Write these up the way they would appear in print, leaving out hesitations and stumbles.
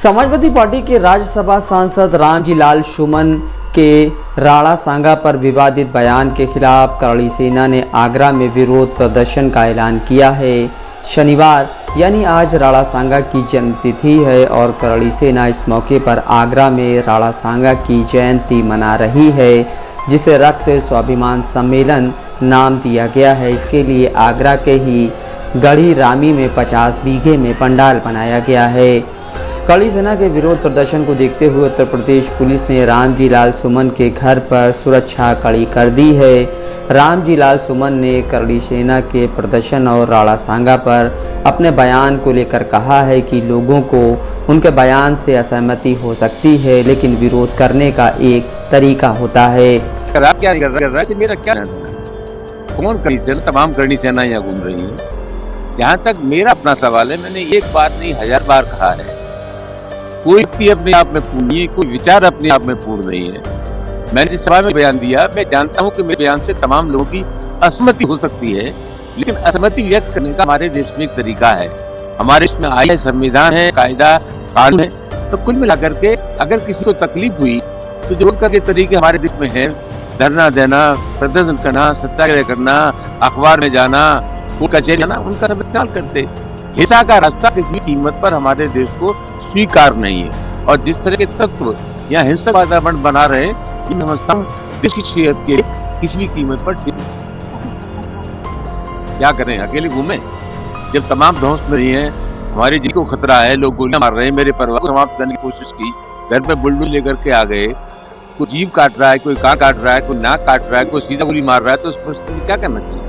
Samajwadi party के राज्यसभा सांसद रामजी लाल सुमन के राणा सांगा पर विवादित बयान के खिलाफ करड़ी सेना ने आगरा में विरोध प्रदर्शन का ऐलान किया है। शनिवार यानी आज राणा सांगा की जन्मतिथि है और करड़ी सेना इस मौके पर आगरा में राणा सांगा की जयंती मना रही है, जिसे रक्त स्वाभिमान सम्मेलन नाम दिया गया है। इसके लिए आगरा के ही गढ़ी रामी में 50 बीघे में पंडाल बनाया गया है। करड़ी सेना के विरोध प्रदर्शन को देखते हुए उत्तर प्रदेश पुलिस ने रामजी लाल सुमन के घर पर सुरक्षा कड़ी कर दी है। रामजी लाल सुमन ने करड़ी सेना के प्रदर्शन और राणा सांगा पर अपने बयान को लेकर कहा है कि लोगों को उनके बयान से असहमति हो सकती है, लेकिन विरोध करने का एक तरीका होता है। आप क्या कर रहा है? मेरा क्या कौन करड़ी सेना, तमाम करड़ी सेना यहाँ घूम रही है। यहाँ तक मेरा अपना सवाल है, मैंने एक बार नहीं 1000 बार कहा है, कोई व्यक्ति अपने आप में पूर्ण नहीं है, कोई विचार अपने आप में पूर्ण नहीं है। मैंने इस सभा में बयान दिया, मैं जानता हूं कि मेरे बयान से तमाम लोगों की असहमति हो सकती है, लेकिन असहमति व्यक्त करने का हमारे देश में एक तरीका है। हमारे इसमें आईन है, संविधान है, कायदा कानून है। तो कुल मिलाकर के अगर किसी को तकलीफ हुई तो जो करके तरीके हमारे देश में है, धरना देना, प्रदर्शन करना, सत्याग्रह करना, अखबार में जाना, कचहरी जाना, उनका सब इस्तेमाल करते। हिंसा का रास्ता किसी कीमत पर हमारे देश को स्वीकार नहीं है। और जिस तरह के तत्व यहाँ हिंसक वातावरण बना रहे, ये समझता हूँ देश की सेहत के किसी भी कीमत पर ठीक क्या करें, अकेले घूमे जब तमाम ध्वंस में रही है, हमारी जी को खतरा है, लोग गोलियां मार रहे हैं, मेरे परिवार को समाप्त करने की कोशिश की, घर पे बुलडोजर लेकर के आ गए, कोई जीभ काट रहा है, कोई कान काट रहा है, कोई नाक काट रहा है, कोई सीधा गोली मार रहा है, तो उस परिस्थिति में क्या करना चाहिए?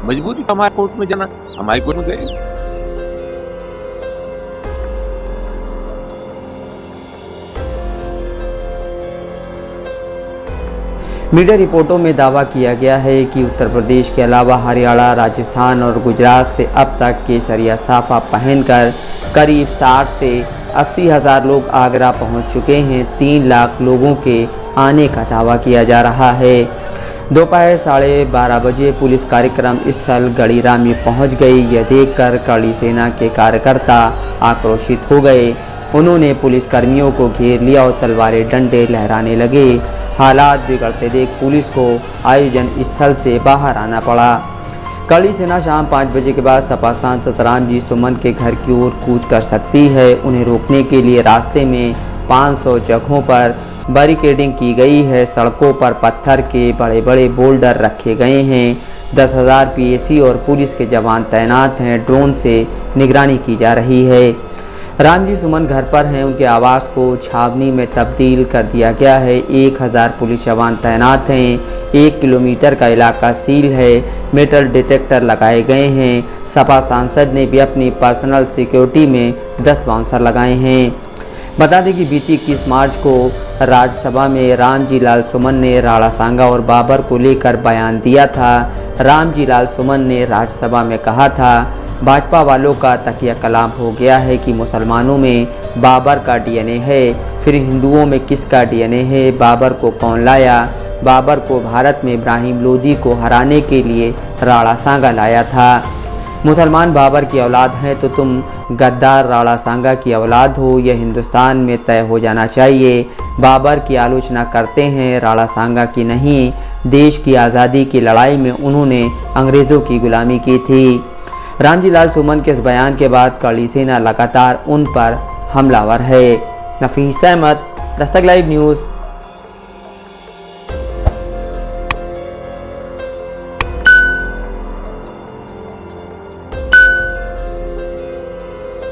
मजबूरी हमारे कोर्ट में जाना, हमारी कोर्ट में गए। मीडिया रिपोर्टों में दावा किया गया है कि उत्तर प्रदेश के अलावा हरियाणा, राजस्थान और गुजरात से अब तक केसरिया साफा पहनकर करीब 60 से 80 हज़ार लोग आगरा पहुंच चुके हैं। 3 लाख लोगों के आने का दावा किया जा रहा है। दोपहर 12:30 बजे पुलिस कार्यक्रम स्थल गढ़ी रामी पहुँच गई। यह देखकर करड़ी सेना के कार्यकर्ता आक्रोशित हो गए। उन्होंने पुलिस कर्मियों को घेर लिया और तलवारें डंडे लहराने लगे। हालात बिगड़ते देख पुलिस को आयोजन स्थल से बाहर आना पड़ा। करड़ी सेना शाम 5 बजे के बाद सपा सांसद रामजी सुमन के घर की ओर कूच कर सकती है। उन्हें रोकने के लिए रास्ते में 500 जगहों पर बैरिकेडिंग की गई है। सड़कों पर पत्थर के बड़े बड़े बोल्डर रखे गए हैं। 10,000 पीएसी और पुलिस के जवान तैनात हैं। ड्रोन से निगरानी की जा रही है। रामजी सुमन घर पर हैं, उनके आवास को छावनी में तब्दील कर दिया गया है। 1000 पुलिस जवान तैनात हैं। 1 किलोमीटर का इलाका सील है। मेटल डिटेक्टर लगाए गए हैं। सपा सांसद ने भी अपनी पर्सनल सिक्योरिटी में 10 बाउंसर लगाए हैं। बता दें कि बीती 21 मार्च को राज्यसभा में रामजी लाल सुमन ने राणा सांगा और बाबर को लेकर बयान दिया था। रामजी लाल सुमन ने राज्यसभा में कहा था, भाजपा वालों का तकिया कलाम हो गया है कि मुसलमानों में बाबर का डीएनए है, फिर हिंदुओं में किसका डीएनए है? बाबर को कौन लाया? बाबर को भारत में इब्राहिम लोदी को हराने के लिए राणा सांगा लाया था। मुसलमान बाबर की औलाद हैं तो तुम गद्दार राणा सांगा की औलाद हो, यह हिंदुस्तान में तय हो जाना चाहिए। बाबर की आलोचना करते हैं, राणा सांगा की नहीं। देश की आज़ादी की लड़ाई में उन्होंने अंग्रेज़ों की गुलामी की थी। रामजी लाल सुमन के इस बयान के बाद करड़ी सेना लगातार उन पर हमलावर है। नफीस अहमद, दस्तक लाइव न्यूज़।